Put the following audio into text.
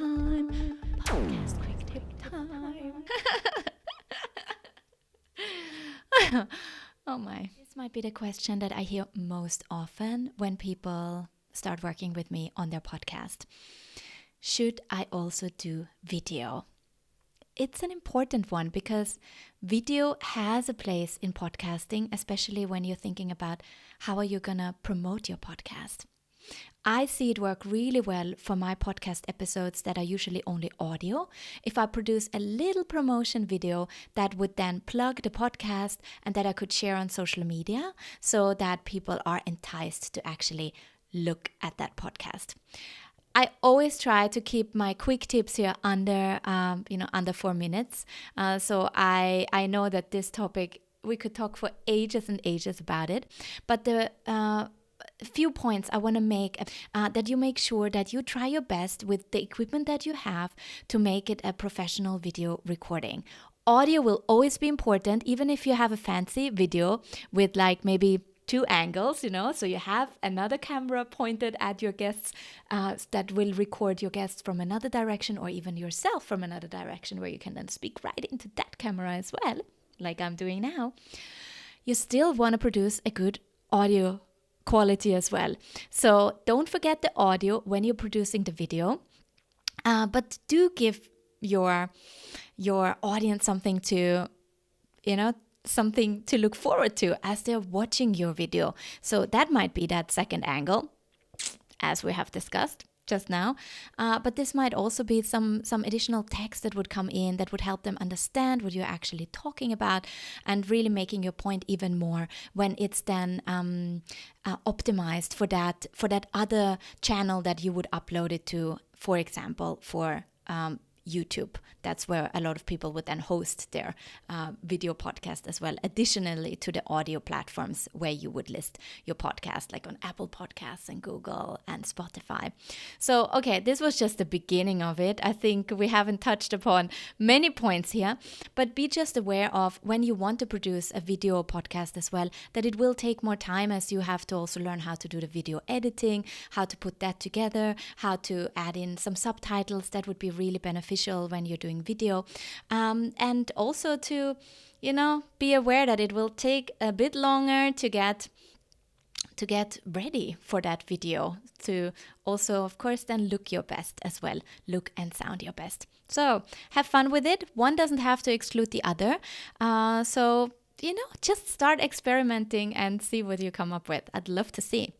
time. Podcast quick tip time. Oh my. This might be the question that I hear most often when people start working with me on their podcast. Should I also do video? It's an important one because video has a place in podcasting, especially when you're thinking about how are you going to promote your podcast. I see it work really well for my podcast episodes that are usually only audio. If I produce a little promotion video that would then plug the podcast and that I could share on social media so that people are enticed to actually look at that podcast. I always try to keep my quick tips here under 4 minutes. So I know that this topic, we could talk for ages and ages about it. But the few points I want to make that you make sure that you try your best with the equipment that you have to make it a professional video recording. Audio will always be important, even if you have a fancy video with like maybe 2 angles, so you have another camera pointed at your guests that will record your guests from another direction, or even yourself from another direction, where you can then speak right into that camera as well, like I'm doing now. You still want to produce a good audio quality as well. So don't forget the audio when you're producing the video, but do give your audience something to, something to look forward to as they're watching your video. So that might be that second angle, as we have discussed just now. But this might also be some additional text that would come in that would help them understand what you're actually talking about and really making your point even more when it's then optimized for that other channel that you would upload it to, for example, for YouTube. That's where a lot of people would then host their video podcast as well, additionally to the audio platforms where you would list your podcast, like on Apple Podcasts and Google and Spotify. So, okay, this was just the beginning of it. I think we haven't touched upon many points here, but be just aware of when you want to produce a video podcast as well, that it will take more time, as you have to also learn how to do the video editing, how to put that together, how to add in some subtitles. That would be really beneficial when you're doing video, and also to be aware that it will take a bit longer to get ready for that video, to also of course then look your best as well, look and sound your best. So have fun with it. One doesn't have to exclude the other, so just start experimenting and see what you come up with. I'd love to see.